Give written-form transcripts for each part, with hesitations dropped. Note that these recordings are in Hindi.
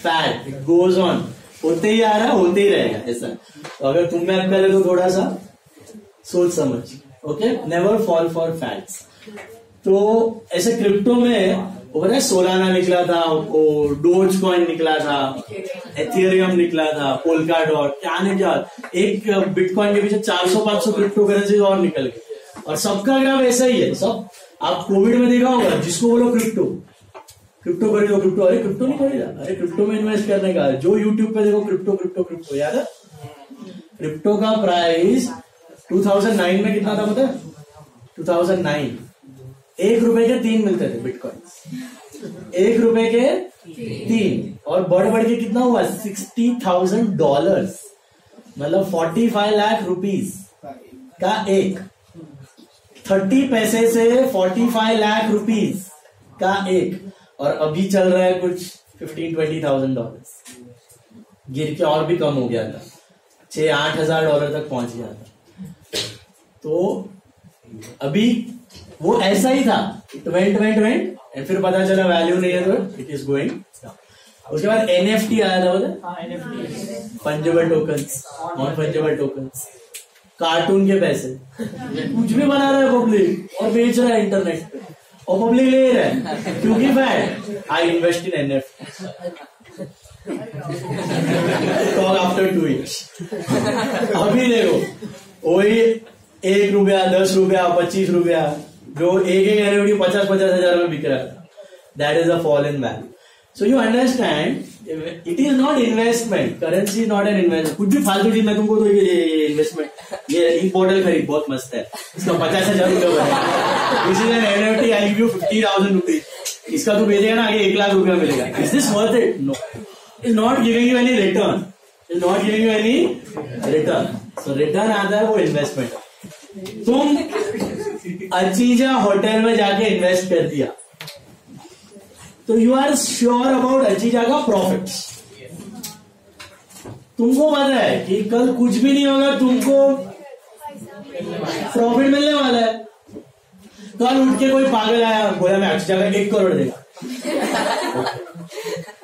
फैट, इट गोज ऑन, होते ही आ रहा है, होते ही रहेगा ऐसा। तो अगर तुम मैथ कर ले तो थोड़ा सा सोच समझ, okay, never fall for fats. तो ऐसे क्रिप्टो में वो सोलाना निकला था, वो डोज कॉइन निकला था, एथेरियम निकला था, पोल्का डॉट, क्या नहीं क्या, एक बिटकॉइन के पीछे 400-500 क्रिप्टो करेंसी और निकल गए, और सबका ग्राफ ऐसा ही है। सब आप कोविड में देखा होगा, जिसको बोलो क्रिप्टो क्रिप्टो खरीदो, क्रिप्टो, अरे क्रिप्टो नहीं खरीदा, अरे क्रिप्टो में इन्वेस्ट करने का, जो यूट्यूब पे देखो क्रिप्टो क्रिप्टो क्रिप्टो। यार क्रिप्टो का प्राइस 2009 में कितना था पता है? 2009 ₹1 के 3 मिलते थे बिटकॉइन, ₹1 के 3, और बढ़ के कितना हुआ? $60,000, मतलब 45 लाख रुपीस का एक, 30 पैसे से 45 लाख रुपीस का एक, और अभी चल रहा है कुछ $15,000-20,000, गिर के और भी कम हो गया था, $6,000-8,000 तक पहुंच गया था। तो अभी वो ऐसा ही था, इट वेंट एंड फिर पता चला वैल्यू नहीं है तो इट इज गोइंग। उसके बाद NFT आया था, बोले fungible tokens, non fungible tokens, cartoon के पैसे, कुछ भी बना रहा है पब्लिक और बेच रहा है इंटरनेट पे, और पब्लिक ले रहा है, क्योंकि fat, I invest in NFT, talk after 2 years। अभी देखो वही ₹1, ₹10, ₹25, जो एक NFT 50-50 हजार में बिक रहा था, that is a fall in value. So you understand, it is not investment, currency not an investment. कुछ भी फालतू चीज मैं तुमको तो ये इन्वेस्टमेंट, ये एक बॉटल खरीद बहुत मस्त है, इसका 50,000 रुपये बनेगा, this is an NFT, I give you 50,000 rupees, इसका तू बेचेगा ना आगे ₹1,00,000 मिलेगा, is this worth it? No, is not giving you any return, is not giving you any return. So return आता है वो इन्वेस्टमेंट। तुम अचीजा होटल में जाके इन्वेस्ट कर दिया तो यू आर श्योर अबाउट अचीजा का प्रॉफिट्स। तुमको पता है कि कल कुछ भी नहीं होगा, तुमको प्रॉफिट मिलने वाला है। कल उठ के कोई पागल आया, बोला मैं अचीजा का 1 करोड़ देगा,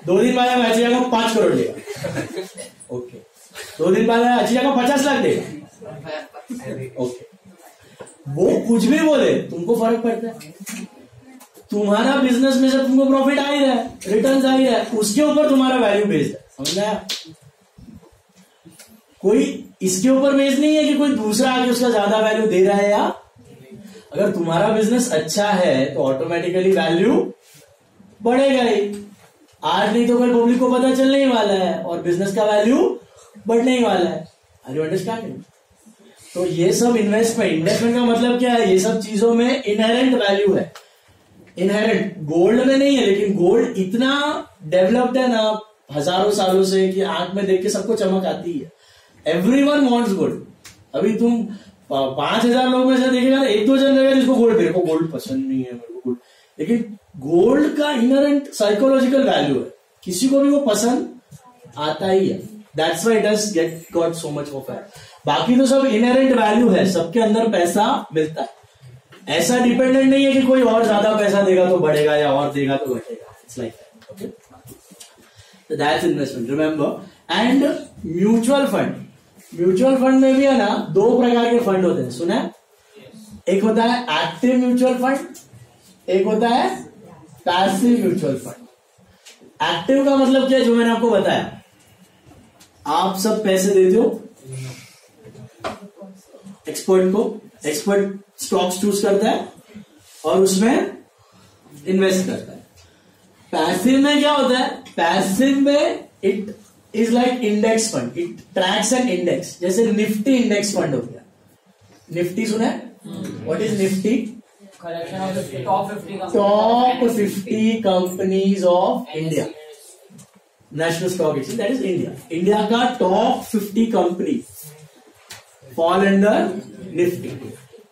2 दिन बाद मैं अचीजा का 5 करोड़ देगा, ओके, 2 दिन बाद अचीजा का 50 लाख देगा, ओके, वो कुछ भी बोले तुमको फर्क पड़ता है। तुम्हारा बिजनेस में से तुमको प्रॉफिट आ ही रहा है, रिटर्न आ ही रहा है, उसके ऊपर तुम्हारा वैल्यू बेस्ड है, समझ आया? कोई इसके ऊपर बेस्ड नहीं है कि कोई दूसरा आगे उसका ज्यादा वैल्यू दे रहा है, या अगर तुम्हारा बिजनेस अच्छा है तो ऑटोमेटिकली वैल्यू बढ़ेगा ही। आज नहीं तो कल पब्लिक को पता चलने ही वाला है और बिजनेस का वैल्यू बढ़ने ही वाला है। Are you understanding? तो ये सब इन्वेस्टमेंट का मतलब क्या है? ये सब चीजों में इनहेरेंट वैल्यू है, इनहेरेंट। गोल्ड में नहीं है, लेकिन गोल्ड इतना डेवलप्ड है ना हजारों सालों से कि आंख में देख के सबको चमक आती है। Everyone wants gold. अभी तुम 5,000 लोग में से देखेगा, 1-2 जन रहेगा जिसको गोल्ड, मेरे को गोल्ड पसंद नहीं है, मेरे को गोल्ड, लेकिन गोल्ड का इनहेरेंट साइकोलॉजिकल वैल्यू है, किसी को भी वो पसंद आता ही है। That's why it has got so much of it. बाकी तो सब इनहेरेंट वैल्यू है, सबके अंदर पैसा मिलता है। ऐसा डिपेंडेंट नहीं है कि कोई और ज्यादा पैसा देगा तो बढ़ेगा या और देगा तो घटेगा। It's like that, okay? So that's investment, remember. And mutual fund में भी है ना 2 प्रकार के फंड होते हैं, सुना है? एक होता है एक्टिव म्यूचुअल फंड, एक होता है पैसिव म्यूचुअल फंड। एक्टिव का मतलब क्या है? जो मैंने आपको बताया, आप सब पैसे देते हो एक्सपर्ट को, एक्सपर्ट स्टॉक्स चूज करता है और उसमें इन्वेस्ट करता है। पैसिव में क्या होता है? पैसिव में it is like index fund, it tracks an index, जैसे निफ्टी इंडेक्स फंड हो गया। निफ्टी सुना है? What is Nifty? Collection of top 50 companies of India, national stock exchange, that is India. India का top 50 company fall under Nifty.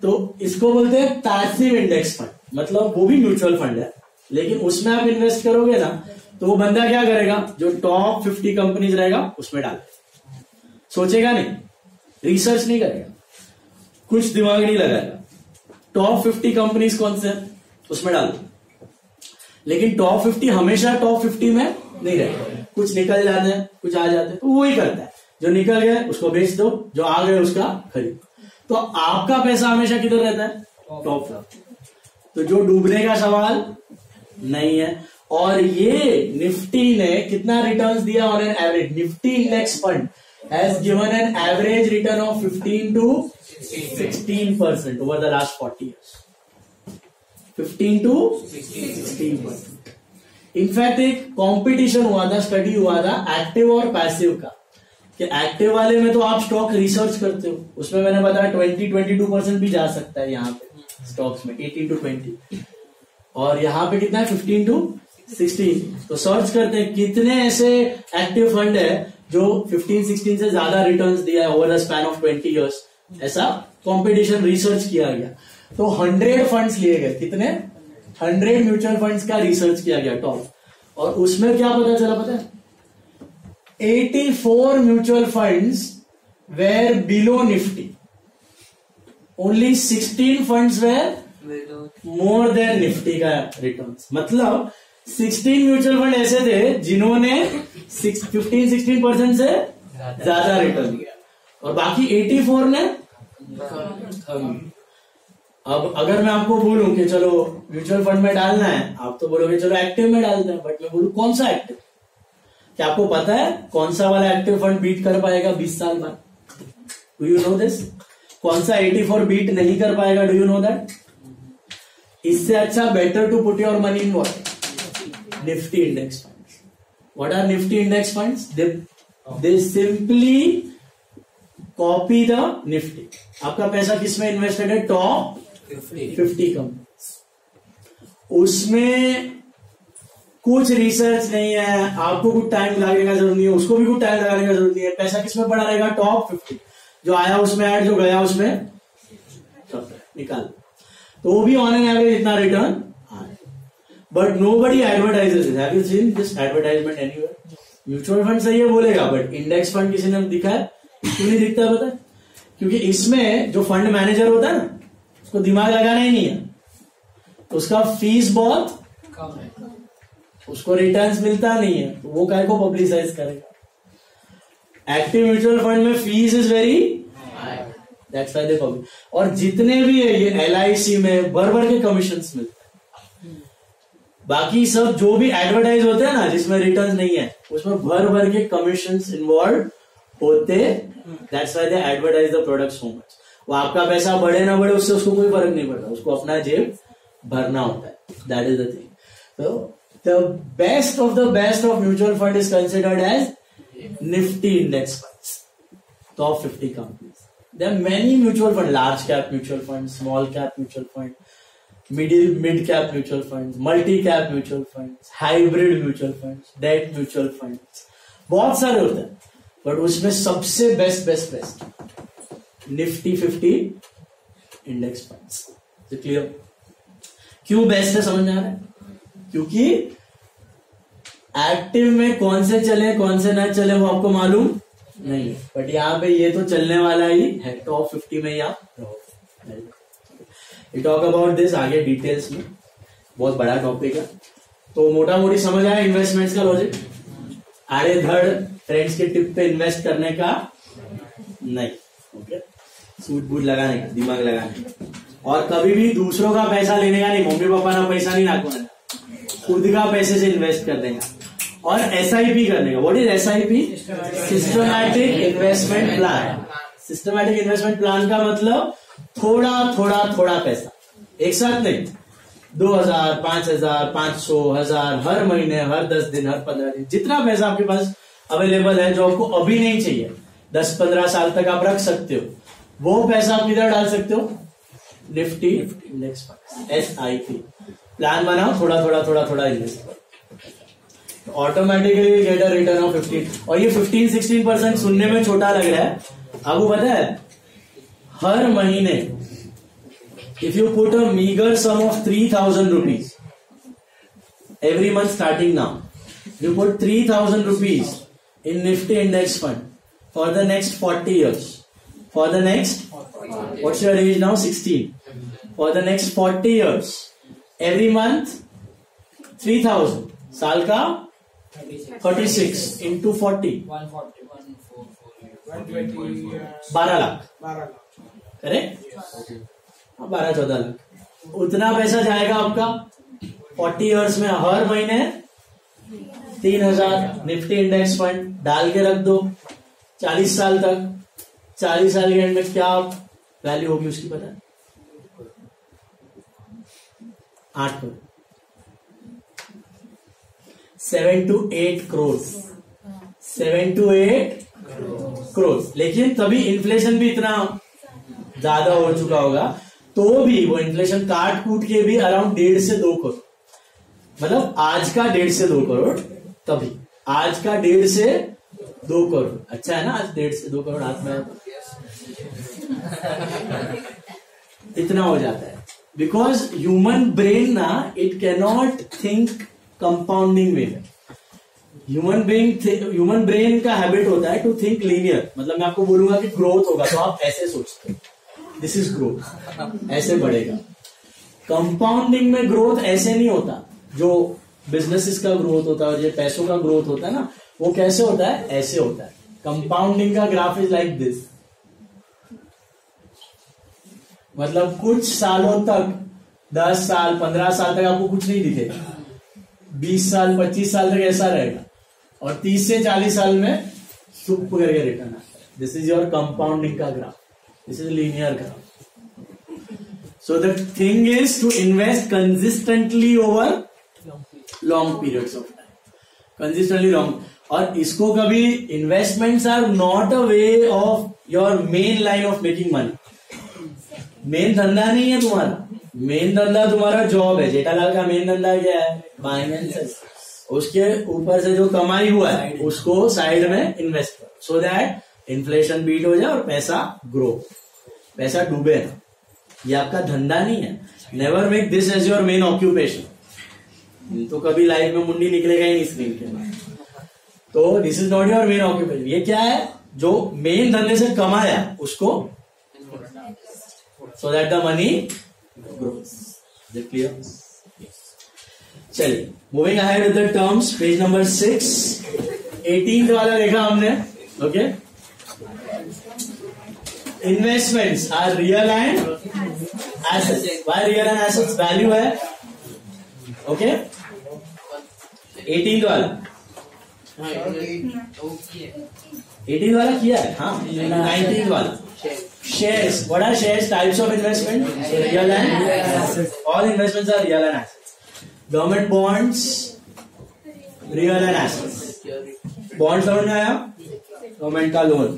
तो इसको बोलते हैं पैसिव इंडेक्स फंड, मतलब वो भी म्यूचुअल फंड है, लेकिन उसमें आप इन्वेस्ट करोगे ना तो वो बंदा क्या करेगा? जो टॉप 50 कंपनीज रहेगा उसमें डाल, सोचेगा नहीं, रिसर्च नहीं करेगा, कुछ दिमाग नहीं लगाएगा। टॉप 50 कंपनीज कौन से हैं उसमें डाल दो, लेकिन टॉप 50 हमेशा टॉप 50 में नहीं रहता, कुछ निकल जाते हैं, कुछ आ जाते हैं, तो वही करता है, जो निकल गए उसको बेच दो, जो आ गए उसका खरीद। तो आपका पैसा हमेशा किधर रहता है? Top floor. तो जो डूबने का सवाल नहीं है। और ये निफ्टी ने कितना रिटर्न्स दिया on an average? Nifty index fund has given an average return of 15 to 16% over the last 40 years। 15 to 16%। In fact एक कंपटीशन हुआ था, स्टडी हुआ था एक्टिव और पैसिव का, कि एक्टिव वाले में तो आप स्टॉक रिसर्च करते हो, उसमें मैंने बताया 20-22% भी जा सकता है यहाँ पे स्टॉक्स में, 18 to 20, और यहाँ पे कितना है 15 to 16। तो सर्च करते हैं कितने ऐसे एक्टिव फंड है जो 15-16 से ज्यादा रिटर्न्स दिया है over the span of 20 years। ऐसा कंपटीशन रिसर्च किया गया, तो 100 फंड्स लिए गए। कितने? 100 म्यूचुअल फंड्स का रिसर्च किया गया टॉप, और उसमें क्या पता चला पता है? 84 mutual funds were below Nifty, only 16 funds were more than Nifty का रिटर्न्स। मतलब 16 म्यूचुअल फंड ऐसे थे जिन्होंने 15-16% से ज्यादा रिटर्न दिया, और बाकी 84 ने कम। अब अगर मैं आपको बोलूं कि चलो म्यूचुअल फंड में डालना है, आप तो बोलोगे चलो एक्टिव में डालते हैं, बट मैं बोलूं कौन सा एक्टिव? क्या आपको पता है कौन सा वाला एक्टिव फंड बीट कर पाएगा 20 साल बाद? Do you know this? कौन सा 84 बीट नहीं कर पाएगा? Do you know that? इससे अच्छा better to put your money in what? Nifty index funds. What are Nifty index funds? They simply copy the Nifty. आपका पैसा किसमें इन्वेस्टेड है? Top 50 companies. उसमें कुछ रिसर्च नहीं है, आपको कुछ टाइम लगाने का जरूरत नहीं है, उसको भी कुछ टाइम लगाने का जरूरत नहीं है। पैसा किसमें पड़ा रहेगा? टॉप 50। जो आया उसमें ऐड, जो गया उसमें निकाल, तो वो भी ऑन एन एवरेज इतना रिटर्न आए। But nobody advertises. Have you seen this advertisement anywhere? Mutual fund सही है बोलेगा, बट इंडेक्स फंड किसी ने दिखा है? क्यों नहीं दिखता पता है? क्योंकि इसमें जो फंड मैनेजर होता है ना, उसको दिमाग लगाना ही नहीं है, तो उसका फीस बहुत कम है, उसको रिटर्न्स मिलता नहीं है, तो वो काय को पब्लिसाइज करेगा? एक्टिव म्यूचुअल फंड में fees is very high, that's why they publish. और जितने भी है ये LIC में भर के कमीशंस मिलते हैं। बाकी सब जो भी एडवर्टाइज होते हैं ना, जिसमें रिटर्न्स नहीं है, उसमें भर के कमीशंस इन्वॉल्व होते। That's why they advertise the product so much. वो आपका पैसा बढ़े ना बढ़े उससे उसको कोई फर्क नहीं पड़ता, उसको अपना जेब भरना होता है। That is the thing. तो the best of the best of mutual fund is considered as Nifty index funds, top 50 companies. There are many mutual funds, large cap mutual funds, small cap mutual fund, mid cap mutual funds, multi cap mutual funds, hybrid mutual funds, debt mutual funds, बहुत सारे होते हैं, बट उसमें सबसे बेस्ट Nifty 50 index funds। तो क्लियर? क्यों बेस्ट है समझ में आ रहा है? क्योंकि एक्टिव में कौन से चले कौन से ना चले वो आपको मालूम नहीं है, बट यहाँ पे ये तो चलने वाला ही है। टॉप 50 में या टॉक अबाउट दिस आगे डिटेल्स में, बहुत बड़ा टॉपिक है। तो मोटा मोटी समझ आया इन्वेस्टमेंट्स का लॉजिक? आड़े धड़ फ्रेंड्स के टिप पे इन्वेस्ट करने का नहीं, ओके? सूट बूट लगाने का, दिमाग लगाने का, और कभी भी दूसरों का पैसा लेने का नहीं। मम्मी पापा ना पैसा नहीं नाखो, खुद का पैसे से इन्वेस्ट कर देगा। और SIP करने का। What is SIP? Systematic investment plan. Systematic investment plan का मतलब थोड़ा पैसा एक साथ नहीं, 2000, 5000, 500, 1000 हर महीने, हर 10 दिन, हर 15 दिन, जितना पैसा आपके पास अवेलेबल है जो आपको अभी नहीं चाहिए, 10-15 साल तक आप रख सकते हो, वो पैसा आप किधर डाल सकते हो? Nifty index fund, SIP plan बनाओ, थोड़ा इन्वेस्ट करो, automatically get a return of 15। और ये 15-16% सुनने में छोटा लग रहा है, आपको पता है हर महीने if you put a meagre sum of 3000 rupees every month starting now, you put 3000 rupees in Nifty index fund for the next 40 years, for the next, what's your age now? 16. For the next 40 years, every month 3000, साल का 36 इंटू 40 12 लाख करेक्ट, 12-14 लाख उतना पैसा जाएगा आपका 40 इयर्स में। हर महीने 3,000 निफ्टी इंडेक्स फंड डाल के रख दो 40 साल तक। 40 साल के एंड में क्या वैल्यू होगी उसकी पता है? 8 करोड़, 7 to 8 करोड़, 7 to 8 करोड़। लेकिन तभी इन्फ्लेशन भी इतना ज्यादा हो चुका होगा, तो भी वो इन्फ्लेशन काट कूट के भी अराउंड 1.5 से 2 करोड़, मतलब आज का 1.5 से 2 करोड़, तभी आज का 1.5 से 2 करोड़। अच्छा है ना, आज 1.5 से 2 करोड़ हाथ में इतना हो जाता है। बिकॉज ह्यूमन ब्रेन ना, इट कैनॉट थिंक कंपाउंडिंग वे में। ह्यूमन ब्रेन का हैबिट होता है टू थिंक लीनियर। मतलब मैं आपको बोलूंगा कि ग्रोथ होगा तो आप ऐसे सोचते हो, दिस इज ग्रोथ, ऐसे बढ़ेगा। कंपाउंडिंग में ग्रोथ ऐसे नहीं होता। जो बिजनेसेस का ग्रोथ होता है और जो पैसों का ग्रोथ होता है ना, वो कैसे होता है? ऐसे होता है। कंपाउंडिंग का ग्राफ इज लाइक दिस। मतलब कुछ सालों तक, 10 साल 15 साल तक आपको कुछ नहीं दिखेगा, 20 साल 25 साल तक ऐसा रहेगा, और 30 से 40 साल में सुप करके रिटर्न आता है। दिस इज योर कंपाउंडिंग का graph, this is linear graph. So the thing is to invest consistently over long periods of time, consistently long. और इसको कभी investments are not a way of your main line of making money. Main धंधा नहीं है तुम्हारा, मेन धंधा तुम्हारा जॉब है। जेठालाल का मेन धंधा क्या है? Buying and sale. उसके ऊपर से जो कमाई हुआ है उसको साइड में इन्वेस्ट करो, सो दैट इन्फ्लेशन बीट हो जाए और पैसा ग्रो, पैसा डूबे ना। ये आपका धंधा नहीं है। Never make this as your main occupation, तो कभी लाइफ में मुंडी निकलेगा ही नहीं स्क्रीन के बाद। तो this is not your main occupation. ये क्या है? जो मेन धंधे से कमाया उसको, so that the money grows. Is it clear? चलिए, moving ahead with the terms, page number 6, 18th वाला देखा हमने, okay? Investments are real and assets. Why real and assets? Value है, okay? 18th वाला, 18th वाला किया है, हाँ, 19th वाला. Shares. What are shares? Types of investment? Real and assets. All investments are real and assets. Government bonds, real and assets. Bonds समझ में आया? गवर्नमेंट का लोन.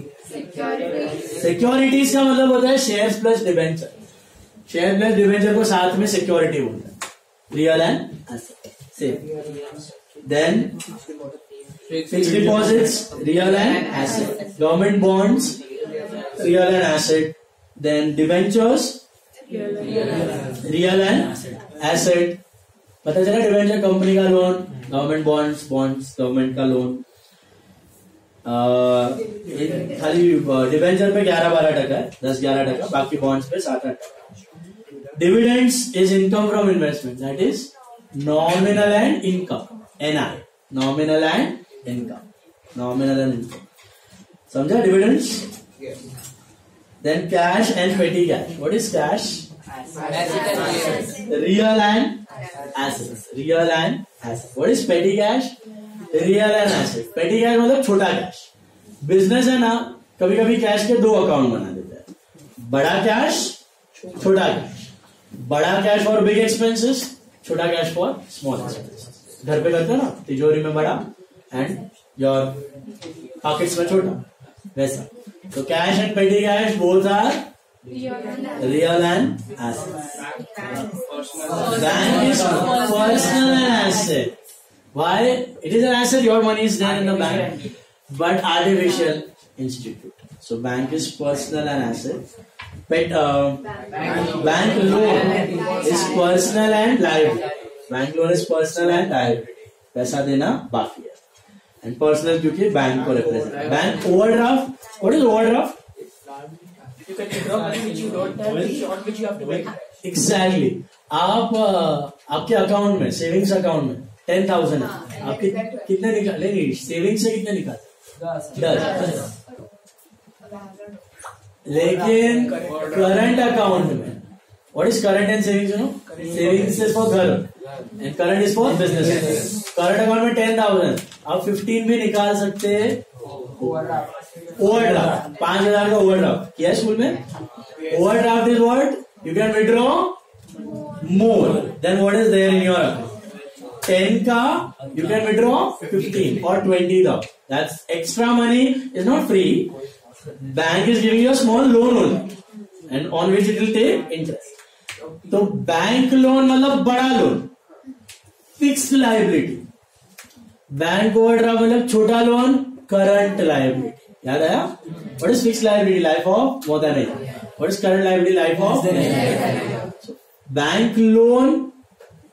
सिक्योरिटीज का मतलब होता है shares plus debenture. Share plus debenture को साथ में सिक्योरिटी बोलते हैं. Real and asset. Same. Then fixed deposits, real and asset. Government bonds, real and asset. Then debentures, real and asset. पता चला? डिबेंचर कंपनी का loan, government bonds, bonds government का लोन. खाली डिबेंचर पे 11-12% है, 10-11%, बाकी बॉन्ड्स पे 7-8%. Dividends is income from investment, that is nominal and income. NI, nominal and income, nominal and income. समझा? Dividends. Then cash and petty cash. What is cash? Real and assets. Real and assets. What is petty cash? Real and assets. Petty cash मतलब छोटा कैश. बिजनेस है ना, कभी कभी कैश के 2 अकाउंट बना देता है. बड़ा कैश, छोटा कैश. बड़ा कैश फॉर बिग एक्सपेंसेस, छोटा कैश फॉर स्मॉल एक्सपेंसेस. घर पे करते हो ना, तिजोरी में बड़ा एंड योर पॉकेट्स में छोटा, वैसा. So cash and petty cash both are real and assets. Bank is personal and asset. Why? It is an asset. Your money is there in the bank, but artificial institute. So bank is personal and asset. Bank loan is personal and liability. Bank loan is personal and liability. पैसा देना बाकी है. And personal क्योंकि बैंक को represent. Bank overdraft. What is overdraft? You can withdraw money which you don't have, on which you have to pay. Exactly. आप आपके अकाउंट में, सेविंग्स अकाउंट में 10,000 है, आप कितने निकालेंगे? सेविंग से कितने निकाले? 10। लेकिन करंट अकाउंट में what is current and savings? You know, savings is for घर and current is for business. Current account में 10,000, आप 15 भी निकाल सकते हैं. ओवरड्राफ्ट 5,000 का ओवरड्राफ्ट किया स्कूल में. Overdraft is what? You can withdraw more than what is there in your account. 10 का you can withdraw 15 or 20 though. That's extra money is not free. Bank is giving you a small loan only and on which it will take interest. तो बैंक लोन मतलब बड़ा loan, fixed liability. Bank overdraft मतलब छोटा लोन, करंट लाइबिलिटी. याद आया? What is fixed liability? Life of more than a year. What is current liability? Life of bank loan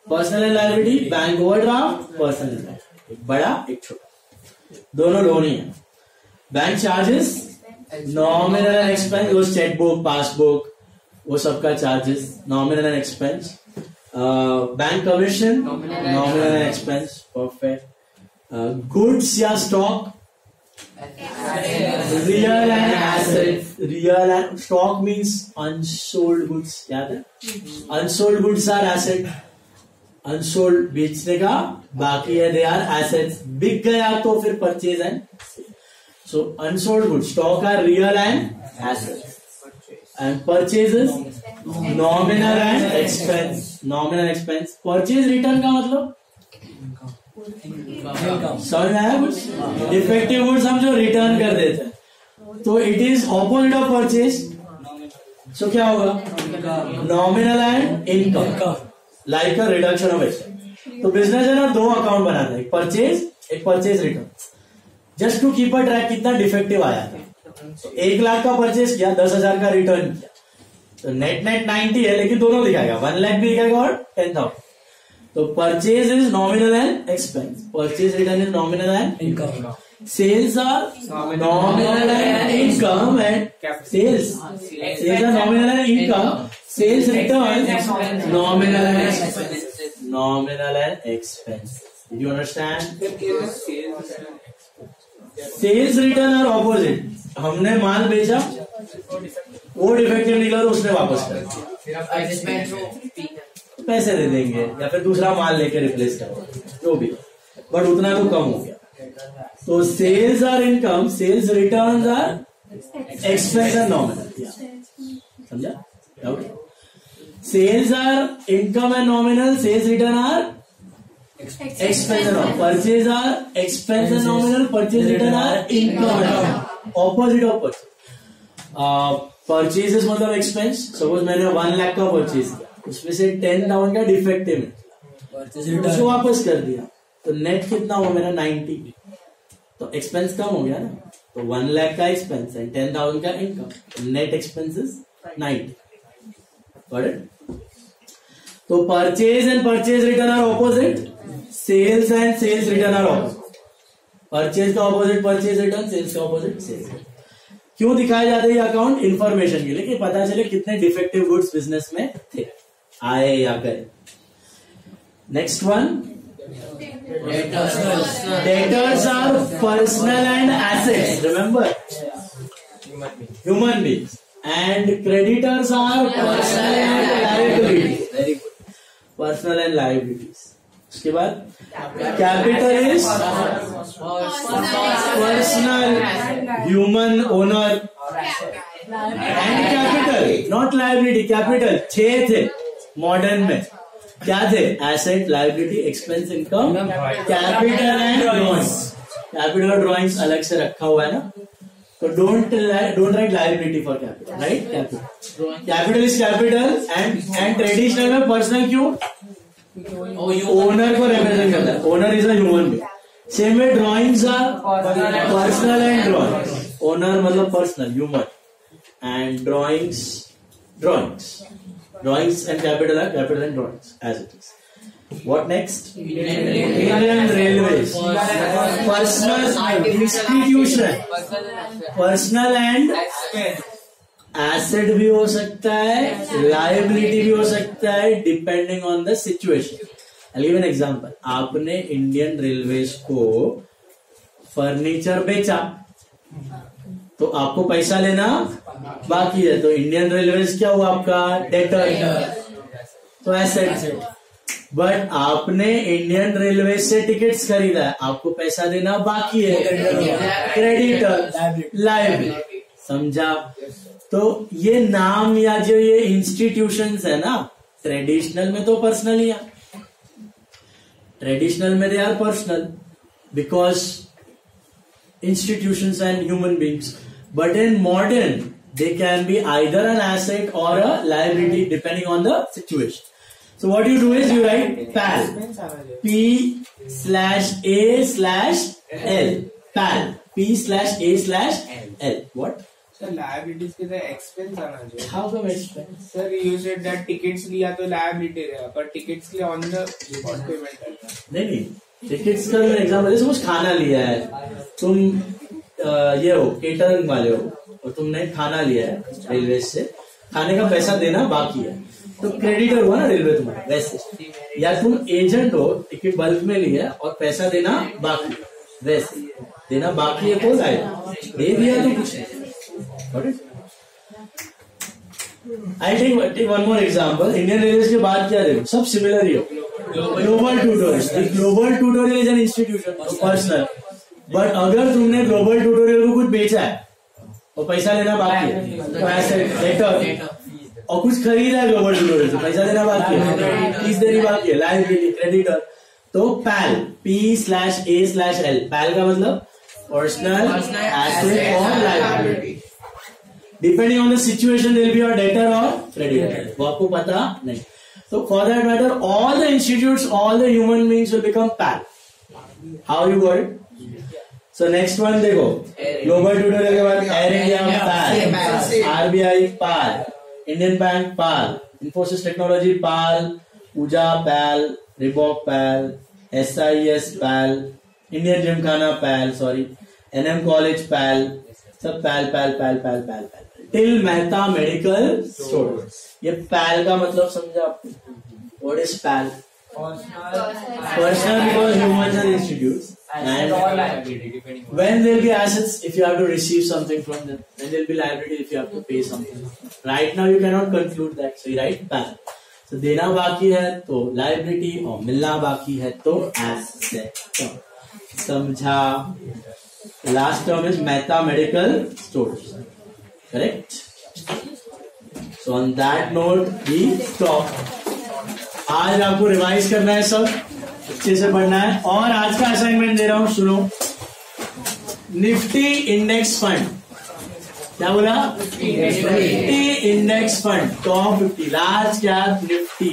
personal liability, bank overdraft personal liability. एक बड़ा एक छोटा, दोनों लोन ही है. Bank charges, nominal and expense, वो चेक बुक, पासबुक, वो सबका charges nominal and expense. Bank commission nominal and expense. Perfect. Goods या stock, real and asset. Real and stock means unsold goods. याद है? Unsold goods are asset. Unsold बेचने का बाकी है, दे आर एसेट्स. बिक गया तो फिर purchase and. So unsold goods, stock are real and assets. And purchases nominal and expense. Nominal expense. Purchase return का मतलब समझ में आया? गुड्स डिफेक्टिव गुड्स हम जो रिटर्न कर देते हैं, तो it is opposite of purchase. So क्या होगा? Nominal and income, like a reduction of expense. तो बिजनेस है ना, दो अकाउंट बनाता है, एक परचेज, एक purchase return, just to keep a track कितना डिफेक्टिव आया था. 1 लाख का परचेज किया, 10,000 का रिटर्न किया, तो नेट 90 है, लेकिन दोनों दिखाएगा, 1 लाख भी दिखाएगा और 10,000. तो purchase is nominal and expense, purchase return is nominal and income. Sales are nominal and income, and sales are nominal and income. Sales returns nominal and expense. Nominal and expense. Did you understand? Sales return are opposite. हमने माल बेचा, वो डिफेक्टिव निकला तो उसने वापस कर दिया, पैसे दे देंगे या फिर दूसरा माल लेके रिप्लेस करो, जो भी, बट उतना तो कम हो गया. So sales are income, sales returns are expense and nominal. समझा? Okay. Sales are income and nominal, sales return are expense and nominal. Purchase are expense and nominal, purchase return are income and nominal. Opposite of purchase. Purchases मतलब expense. Suppose मैंने 1 लाख का परचेज किया, उसमें से 10,000 का डिफेक्टिव है, उसको वापस कर दिया, तो नेट कितना हुआ मेरा? 90. तो एक्सपेंस कम हो गया ना, तो 1 लाख का एक्सपेंस एंड 10,000 का income, net expenses 90. Got it? तो purchase and purchase return are opposite, sales and sales return are opposite. Purchase का ऑपोजिट परचेज रिटर्न, सेल्स का ऑपोजिट सेल्स. क्यों दिखाए जाते हैं अकाउंट? इंफॉर्मेशन के लिए, कि पता चले कितने डिफेक्टिव गुड्स बिजनेस में थे, आए या गए. Next one, debtors are personal and assets. Remember, human beings. And creditors are personal and liabilities. Very good. Personal and liabilities. उसके बाद capital is personal, human owner and capital, not liability. Capital 6 थे मॉडर्न में. क्या थे? Asset, liability, expense, income, capital and drawings. Capital और ड्रॉइंग्स अलग से रखा हुआ है ना, तो don't write liability for capital, right? Capital is capital and traditional में पर्सनल क्यों? ओनर को रिप्रेजेंट करता है, owner is a human being. Same way drawings are personal and drawings. Owner मतलब personal, human, and drawings and capital are capital and drawings as it is. What next? Indian Railways. Personal institution. Personal and asset भी हो सकता है, liability भी हो सकता है, depending on the situation. I'll give an example. आपने इंडियन रेलवेज को फर्नीचर बेचा तो आपको पैसा लेना बाकी है, तो इंडियन रेलवेज क्या हुआ आपका? डेटर, तो एसेट। बट आपने इंडियन रेलवे से टिकट्स खरीदा है, आपको पैसा देना बाकी है, क्रेडिटर, लायबिलिटी। समझा? तो ये नाम या जो ये इंस्टीट्यूशंस है ना, ट्रेडिशनल में तो पर्सनल ही है, ट्रेडिशनल में they are personal because institutions and human beings, but in modern they can be either an asset or a liability depending on the situation. So what you do is you write PAL, P/A/L, PAL, P/A/L. What? Sir, liabilities के लिए expense आना चाहिए. How come expense? Sir, you said that tickets लिया तो liability रहेगा, पर tickets के लिए on the spot payment करना. नहीं, टिकट्स का एग्जाम्पल है, सपोज खाना लिया है, तुम ये हो केटरिंग वाले हो और तुमने खाना लिया है रेलवे से, खाने का पैसा देना बाकी है, तो क्रेडिटर हुआ ना रेलवे तुम्हारा। वैसे या तुम एजेंट हो, टिकट बल्क में लिया और पैसा देना बाकी, वैसे देना बाकी है तो लाए, दे दिया तो कुछ नहीं। I take one more example. Indian railway के बाद क्या देखो, सब सिमिलर ही हो। Global tutorial, global tutorial is an institution personal, but अगर तुमने ग्लोबल ट्यूटोरियल को कुछ बेचा है और पैसा लेना बाकी है, तो एसेट, डेटर, और कुछ खरीदा है ग्लोबल ट्यूटोरियल से, पैसा देना बाकी है, फीस देनी बाकी है, लायबिलिटी, क्रेडिटर, तो पैल, P/A/L, पैल का मतलब पर्सनल एसेट और liability. Depending on the situation there will be a debtor और क्रेडिटर, वो आपको पता नहीं। So for that matter, all the institutes, all the human beings will become PAL. How you got it? So next one देखो, global tutorial के बाद air India PAL, RBI PAL, Indian bank PAL, Infosys technology PAL, Pooja PAL, Reebok PAL, SIS PAL, Indian Gymkhana PAL, sorry, NM college PAL, सब PAL PAL PAL PAL PAL PAL till Mehta medical store. ये पैल का मतलब समझा आपको? What is PAL? Personal because humans are institutes, and when there will be assets if you have to receive something from them, then there will be liability if you have to pay something. Right now you cannot conclude that, so you write PAL. So देना बाकी है तो liability और मिलना बाकी है तो asset। समझा? Last term is Mehta Medical Stores. Correct? So on that note we stop. आज आपको रिवाइज करना है, सब अच्छे से पढ़ना है, और आज का असाइनमेंट दे रहा हूं, सुनो। निफ्टी इंडेक्स फंड, क्या बोला? Nifty index fund, top 50 large cap Nifty.